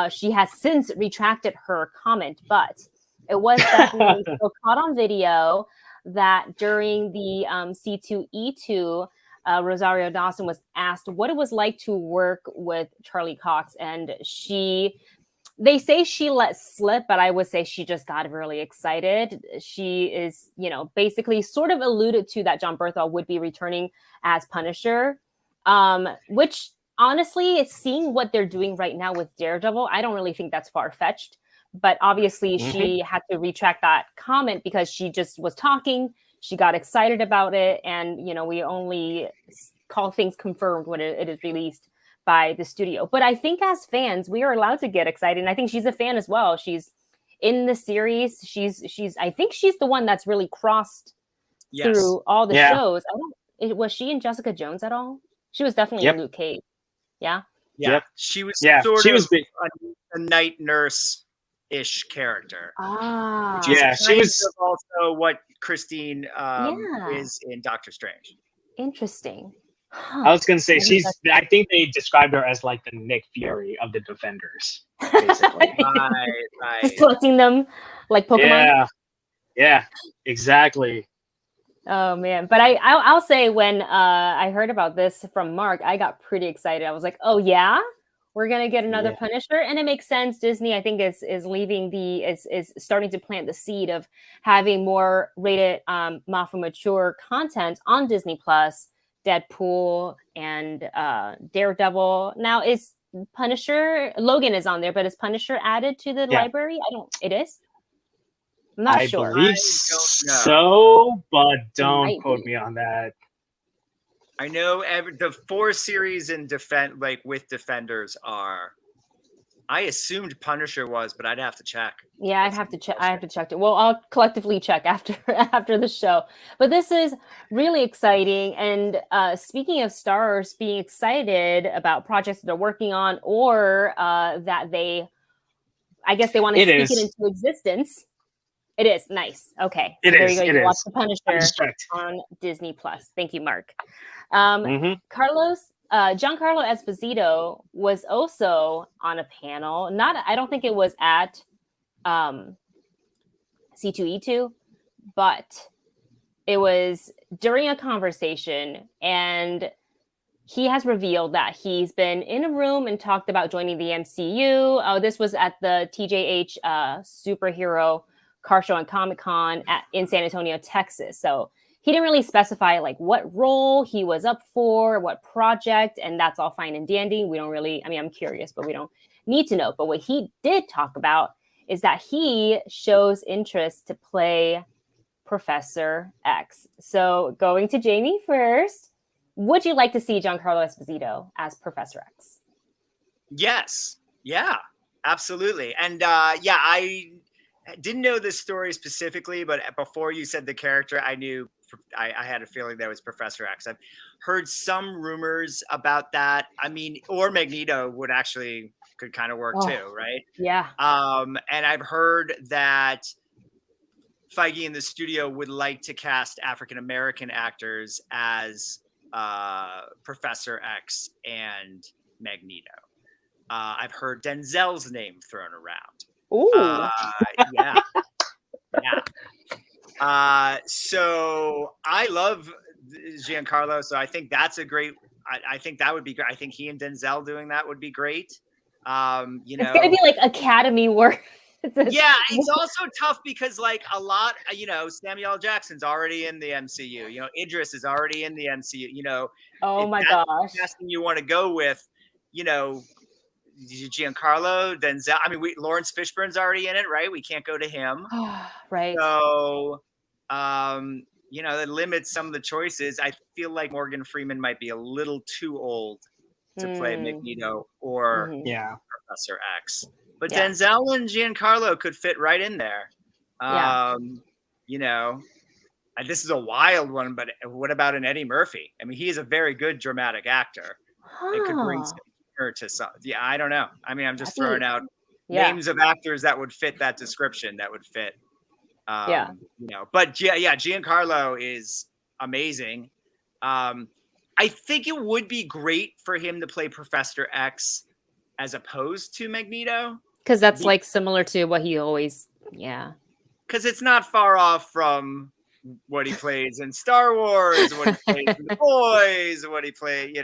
she has since retracted her comment, but it was definitely still caught on video that during the C2E2, Rosario Dawson was asked what it was like to work with Charlie Cox, and they say she let slip, but I would say she just got really excited. She is, you know, basically sort of alluded to that John Berthel would be returning as Punisher, which honestly, seeing what they're doing right now with Daredevil, I don't really think that's far-fetched. But obviously she had to retract that comment because she just was talking. She got excited about it. And, you know, we only call things confirmed when it is released by the studio. But I think as fans, we are allowed to get excited. And I think she's a fan as well. She's in the series. I think she's the one that's really crossed through all the shows. Was she in Jessica Jones at all? She was definitely in Luke Cage. Yeah. She was sort of a night nurse-ish character. She was also what Christine is in Doctor Strange. Interesting. I was gonna say I think they described her as like the Nick Fury of the Defenders, basically. right. Just collecting them like Pokemon. Yeah, exactly. Oh man, but I'll say when I heard about this from Mark, I got pretty excited. I was like, oh yeah, we're gonna get another Punisher, and it makes sense. Disney, I think, is leaving is starting to plant the seed of having more rated, for mature content on Disney Plus. Deadpool and Daredevil. Now is Punisher, Logan is on there, but is Punisher added to the library? It is? I'm not sure. I believe so, but don't quote me on that. I know the 4 series in with Defenders are. I assumed Punisher was, but I'd have to check. Yeah, I'd have to check. I have to check it. Well, I'll collectively check after the show. But this is really exciting. And speaking of stars being excited about projects that they're working on, or that I guess they want to speak it into existence. It is nice. Okay, so there you go. You can watch The Punisher on Disney Plus. Thank you, Mark. Giancarlo Esposito was also on a panel. I don't think it was at C2E2, but it was during a conversation, and he has revealed that he's been in a room and talked about joining the MCU. Oh, this was at the TJH superhero car show and Comic-Con in San Antonio, Texas. So he didn't really specify like what role he was up for, what project, and that's all fine and dandy. We don't really, I'm curious, but we don't need to know. But what he did talk about is that he shows interest to play Professor X. So going to Jami first, would you like to see Giancarlo Esposito as Professor X? Yes. Yeah, absolutely. And I didn't know this story specifically, but before you said the character, I knew I had a feeling that was Professor X. I've heard some rumors about that. Or Magneto could kind of work too, right? Yeah. And I've heard that Feige in the studio would like to cast African-American actors as Professor X and Magneto. I've heard Denzel's name thrown around. Ooh. Yeah. So I love Giancarlo. So I think that's a great. I think that would be great. I think he and Denzel doing that would be great. It's gonna be like Academy work. Yeah, it's also tough because like a lot. Samuel L. Jackson's already in the MCU. Idris is already in the MCU. Oh my gosh. Casting you want to go with, Giancarlo, Denzel. Lawrence Fishburne's already in it, right? We can't go to him. Right. So, that limits some of the choices. I feel like Morgan Freeman might be a little too old to play Magneto or Professor X. But Denzel and Giancarlo could fit right in there. This is a wild one, but what about an Eddie Murphy? He is a very good dramatic actor. It could bring some to some. Yeah, I don't know. I'm just throwing out names of actors that would fit that description. That would fit. But Giancarlo is amazing. I think it would be great for him to play Professor X as opposed to Magneto, because that's like similar to what he always. Yeah. Because it's not far off from what he plays in Star Wars, what he plays in The Boys, what he played,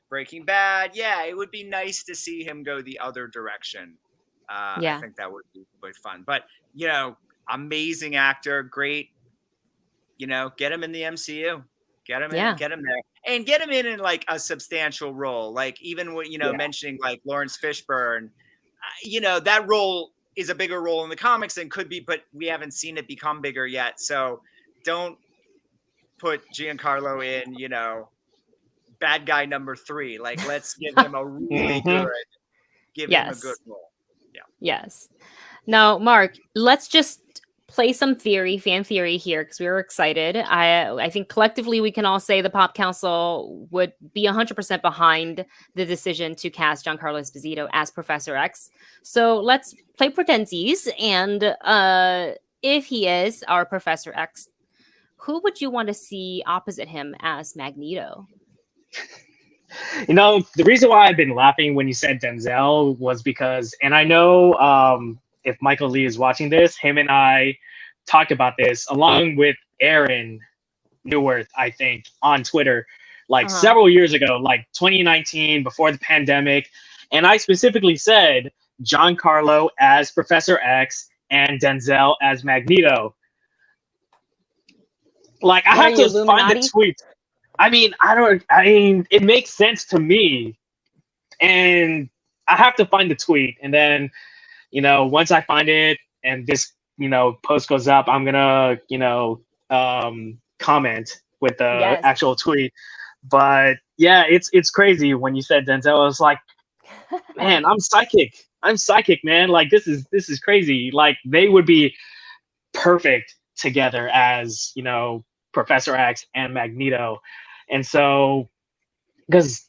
Breaking Bad. Yeah, it would be nice to see him go the other direction. I think that would be fun. But, amazing actor, great. Get him in the MCU. Get him in, get him there. And get him in like a substantial role. Like even what, mentioning like Lawrence Fishburne, that role is a bigger role in the comics than could be, but we haven't seen it become bigger yet. So don't put Giancarlo in, bad guy number 3. Like, let's give him a really good, him a good role. Yeah. Yes. Now, Mark, let's just play some fan theory here, because we were excited. I think collectively we can all say the Pop Council would be 100% behind the decision to cast Giancarlo Esposito as Professor X. So let's play pretensies, and if he is our Professor X, who would you want to see opposite him as Magneto? The reason why I've been laughing when you said Denzel was because, and I know if Michael Lee is watching this, him and I talked about this along with Aaron Neuwirth, I think, on Twitter, like several years ago, like 2019, before the pandemic. And I specifically said Giancarlo as Professor X and Denzel as Magneto. Like, I have to find the tweet. It makes sense to me. And I have to find the tweet. And then, once I find it and this, post goes up, I'm going to, comment with the actual tweet. But yeah, it's crazy when you said Denzel. I was like, man, I'm psychic. I'm psychic, man. Like this is crazy. Like they would be perfect together as, Professor X and Magneto. And so, because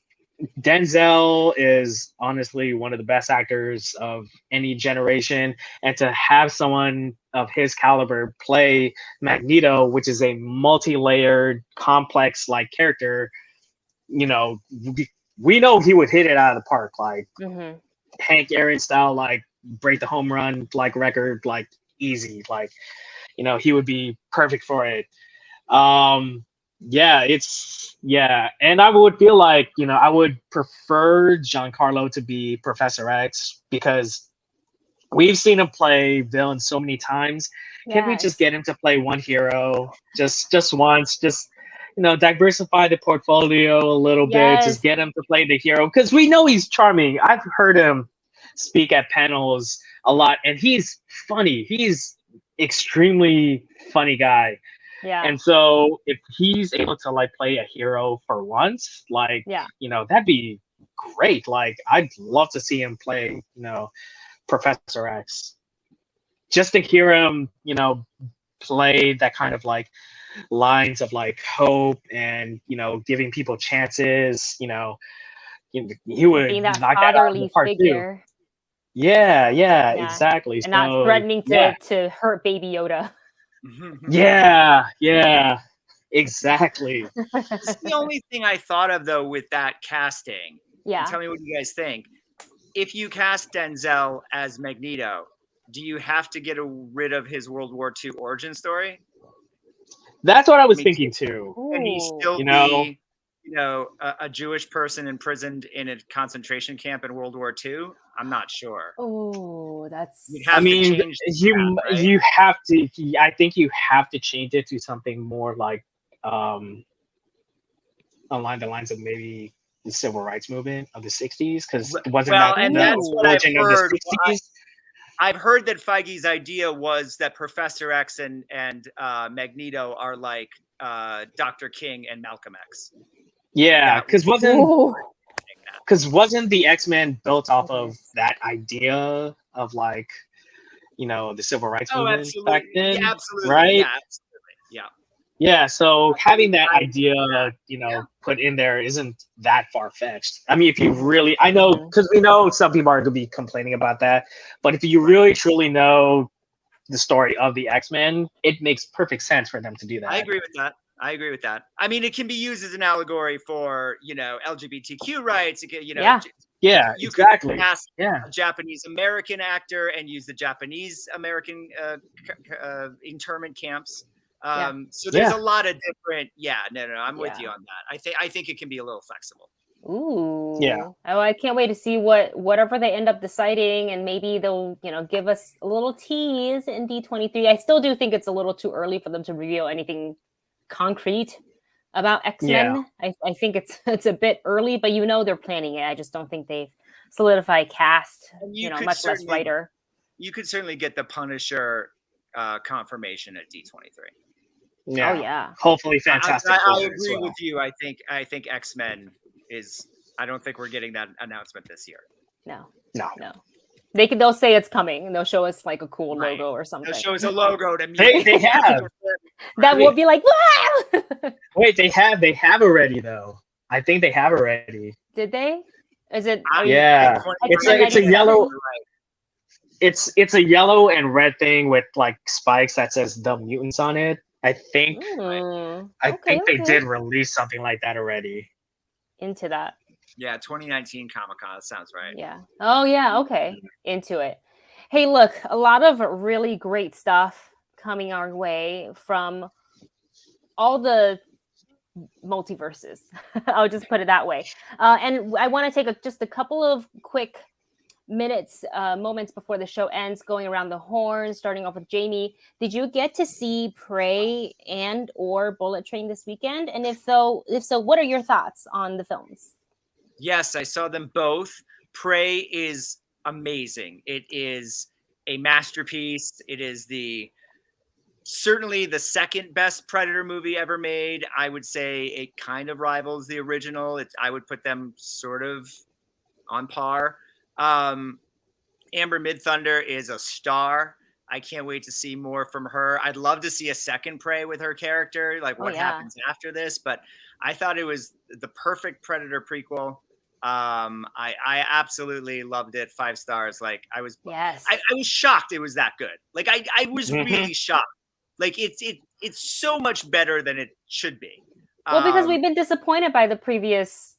Denzel is honestly one of the best actors of any generation, and to have someone of his caliber play Magneto, which is a multi-layered, complex like character, we know he would hit it out of the park, like Hank Aaron style, like break the home run like record, like easy, like he would be perfect for it. And I would feel like I would prefer Giancarlo to be Professor X, because we've seen him play villains so many times. Can't we just get him to play one hero just once, just diversify the portfolio a little bit, just get him to play the hero, because we know he's charming. I've heard him speak at panels a lot, and he's funny. He's extremely funny guy. Yeah. And so if he's able to like play a hero for once, like that'd be great. Like I'd love to see him play, Professor X. Just to hear him, play that kind of like lines of like hope and giving people chances, he would being that knock that out of the fatherly park figure. too. Yeah, exactly. And not threatening to hurt Baby Yoda. Yeah, exactly. It's the only thing I thought of though with that casting. Yeah. Tell me what you guys think. If you cast Denzel as Magneto, do you have to get rid of his World War II origin story? That's what I was thinking too. Can he still be, a Jewish person imprisoned in a concentration camp in World War II? I'm not sure. Oh, you have to. I think you have to change it to something more like, along the lines of maybe the civil rights movement of the '60s, because wasn't that that's what I've heard. Of the 60s? I've heard that Feige's idea was that Professor X and Magneto are like Dr. King and Malcolm X. Yeah, because wasn't the X-Men built off of that idea of like, the civil rights movement back then? Yeah, absolutely. Right? Yeah, absolutely. Yeah, so having that idea, put in there isn't that far-fetched. I mean, if you really, I know, because we know some people are going to be complaining about that, but if you really truly know the story of the X-Men, it makes perfect sense for them to do that. I agree with that. I mean, it can be used as an allegory for, LGBTQ rights. It can, Yeah, you exactly. Could cast a Japanese American actor and use the Japanese American internment camps. So there's a lot of different. I'm with you on that. I think it can be a little flexible. Ooh. Yeah. Oh, I can't wait to see whatever they end up deciding, and maybe they'll, give us a little tease in D23. I still do think it's a little too early for them to reveal anything concrete about X-Men. Yeah. I think it's a bit early, but they're planning it. I just don't think they've solidified cast, much less writer. You could certainly get the Punisher confirmation at D23. Yeah. Oh yeah. Hopefully, Fantastic. I agree with you. I think X-Men is. I don't think we're getting that announcement this year. No. They'll say it's coming, and they'll show us like a cool logo or something. They'll show us a logo to they have. That will be like, wow! Wait, they have already though. I think they have already. Did they? Is it? Yeah. It's a yellow. It's a yellow and red thing with like spikes that says "The Mutants" on it. I think. I think they did release something like that already. Into that. Yeah, 2019 Comic-Con. That sounds right. Yeah. Oh yeah. Okay. Into it. Hey, look, a lot of really great stuff coming our way from all the multiverses. I'll just put it that way. And I want to take just a couple of quick moments before the show ends, going around the horn, starting off with Jami. Did you get to see Prey and or Bullet Train this weekend? And if so, what are your thoughts on the films? Yes, I saw them both. Prey is amazing. It is a masterpiece. It is the certainly the second best Predator movie ever made. I would say it kind of rivals the original. I would put them sort of on par. Amber Midthunder is a star. I can't wait to see more from her. I'd love to see a second Prey with her character, like what happens after this. But I thought it was the perfect Predator prequel. I absolutely loved it. 5 stars. Like I was shocked it was that good. Like I was really shocked. Like it's so much better than it should be. Well, because we've been disappointed by the previous,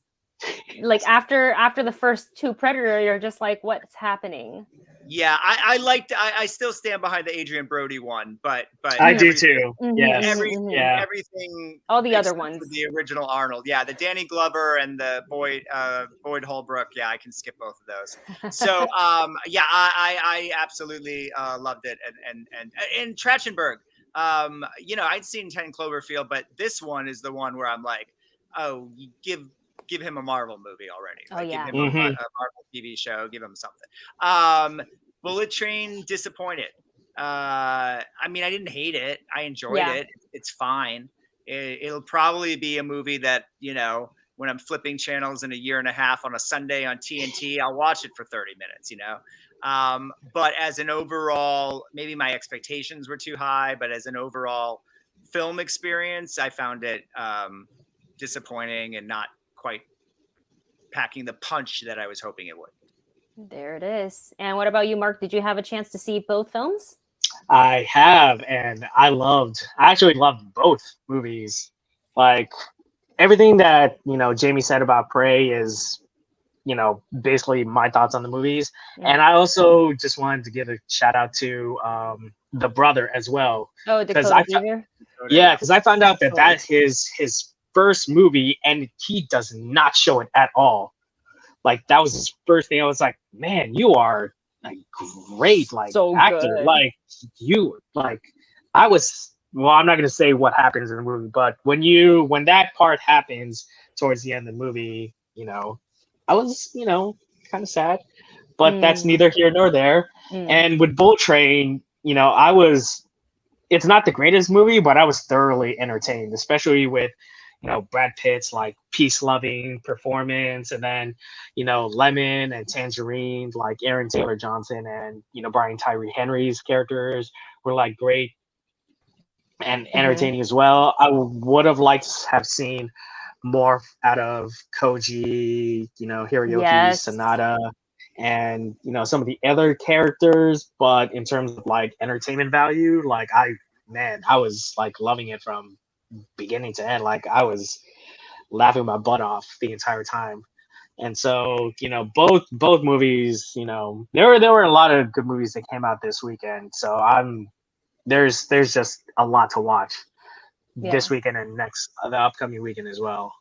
like after the first 2 Predator, you're just like, what's happening? Yeah, I still stand behind the Adrian Brody one, but I do too. Yeah, everything, all the other ones, the original Arnold, the Danny Glover and the Boyd Holbrook, I can skip both of those. So I absolutely loved it, and Trachtenberg, I'd seen 10 Cloverfield, but this one is the one where I'm like, oh, give him a Marvel movie already. Like, give him a Marvel TV show. Give him something. Bullet Train, disappointed. I mean, I didn't hate it. I enjoyed it. It's fine. It'll probably be a movie that, when I'm flipping channels in a year and a half on a Sunday on TNT, I'll watch it for 30 minutes, But as an overall, maybe my expectations were too high, but as an overall film experience, I found it disappointing and not quite packing the punch that I was hoping it would. There it is. And what about you, Mark? Did you have a chance to see both films? I have, and I actually loved both movies. Like everything that, Jami said about Prey is, basically my thoughts on the movies. Yeah. And I also just wanted to give a shout out to the brother as well. Oh, Dakota Jr.? Yeah, because I found out that his first movie, and he does not show it at all. Like that was his first thing. I was like, man, you are like great, like so actor. Good. Like I was. Well, I'm not gonna say what happens in the movie, but when that part happens towards the end of the movie, I was, kind of sad, but that's neither here nor there. And with Bullet Train, it's not the greatest movie, but I was thoroughly entertained, especially with Brad Pitt's like peace-loving performance, and then Lemon and Tangerine, like Aaron Taylor Johnson and Brian Tyree Henry's characters were like great and entertaining as well. I would have liked to have seen more out of Koji, Hiroyuki Sanada, and some of the other characters. But in terms of like entertainment value, like I was like loving it from beginning to end. Like I was laughing my butt off the entire time. And so both movies, there were a lot of good movies that came out this weekend. So there's just a lot to watch this weekend and the upcoming weekend as well.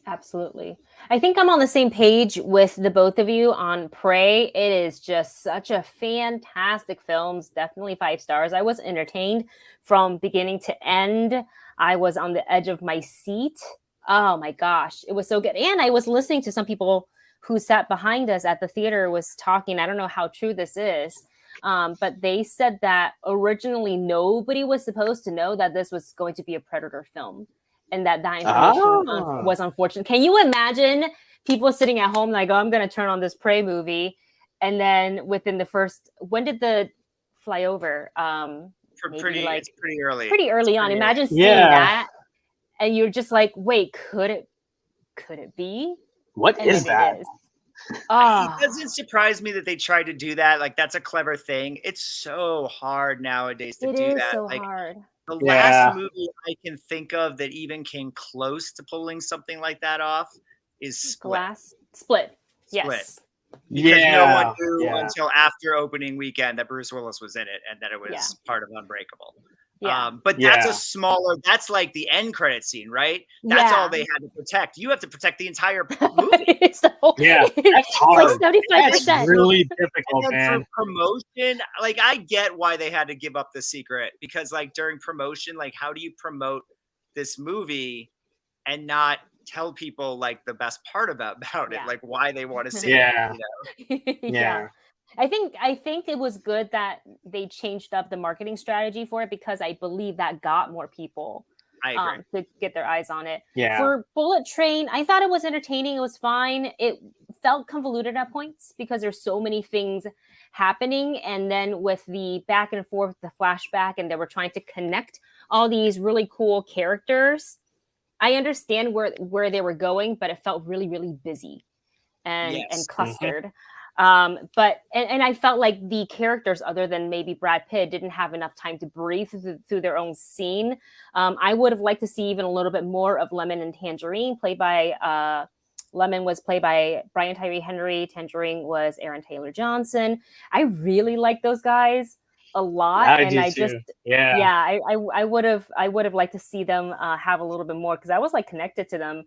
Absolutely. I think I'm on the same page with the both of you on Prey. It is just such a fantastic film. Definitely 5 stars. I was entertained from beginning to end. I was on the edge of my seat. Oh my gosh, it was so good. And I was listening to some people who sat behind us at the theater was talking. I don't know how true this is, but they said that originally nobody was supposed to know that this was going to be a Predator film, and that information was unfortunate. Can you imagine people sitting at home like, oh, I'm going to turn on this Prey movie, and then within the first, when did the flyover? Pretty early. Pretty early on. Imagine seeing that, and you're just like, wait, could it be? What is that? It doesn't surprise me that they tried to do that. Like that's a clever thing. It's so hard nowadays to do that. It is so hard. The last movie I can think of that even came close to pulling something like that off is Split. Yes. Because no one knew until after opening weekend that Bruce Willis was in it and that it was part of Unbreakable. But that's that's like the end credit scene, right? That's all they had to protect. You have to protect the entire movie. That's hard. Like 75%. That's really difficult, man. For promotion, like I get why they had to give up the secret, because like during promotion, like how do you promote this movie and not tell people like the best part about it, like why they want to see it. Yeah. I think it was good that they changed up the marketing strategy for it, because I believe that got more people I agree. to get their eyes on it. Yeah. For Bullet Train, I thought it was entertaining. It was fine. It felt convoluted at points because there's so many things happening, and then with the back and forth, the flashback, and they were trying to connect all these really cool characters. I understand where they were going, but it felt really, really busy and clustered. But I felt like the characters, other than maybe Brad Pitt, didn't have enough time to breathe through their own scene. I would have liked to see even a little bit more of Lemon and Tangerine, played by Lemon was played by Brian Tyree Henry. Tangerine was Aaron Taylor Johnson. I really like those guys a lot, I would have liked to see them have a little bit more, because I was like connected to them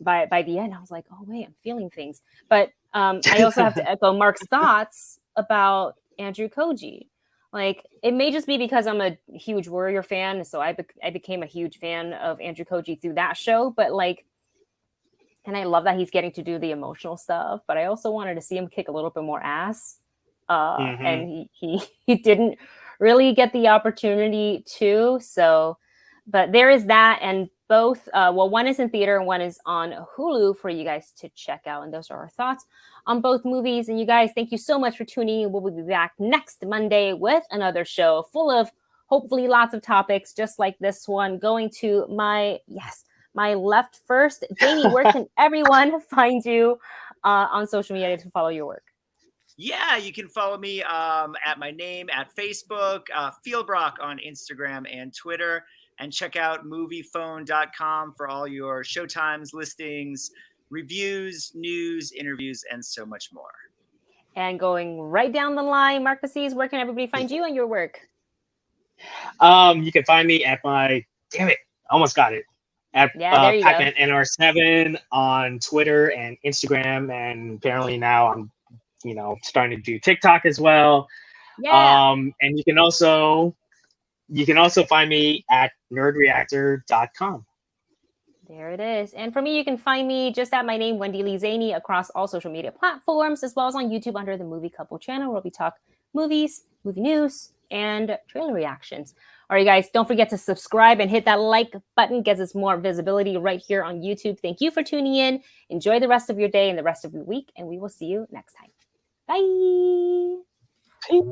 by the end. I was like, oh wait, I'm feeling things. But I also have to echo Mark's thoughts about Andrew Koji. Like, it may just be because I'm a huge Warrior fan, so I became a huge fan of Andrew Koji through that show. But like, and I love that he's getting to do the emotional stuff, but I also wanted to see him kick a little bit more ass. And he didn't really get the opportunity to. So, but there is that, and both, one is in theater and one is on Hulu for you guys to check out. And those are our thoughts on both movies. And you guys, thank you so much for tuning in. We'll be back next Monday with another show full of hopefully lots of topics, just like this one. Going to my left first. Jami, where can everyone find you on social media to follow your work? Yeah, you can follow me at my name at Facebook, Philbrick on Instagram and Twitter, and check out moviephone.com for all your showtimes, listings, reviews, news, interviews, and so much more. And going right down the line, Mark Pacis, where can everybody find you and your work? You can find me at my, almost got it. At Pac-Man NR7 on Twitter and Instagram, and apparently now I'm starting to do TikTok as well. Yeah. And you can also find me at nerdreactor.com. There it is. And for me, you can find me just at my name, Wendy Lee Szany, across all social media platforms, as well as on YouTube under the Movie Couple channel, where we talk movies, movie news, and trailer reactions. All right, guys, don't forget to subscribe and hit that like button. Gets us more visibility right here on YouTube. Thank you for tuning in. Enjoy the rest of your day and the rest of your week, and we will see you next time. Bye. Peace.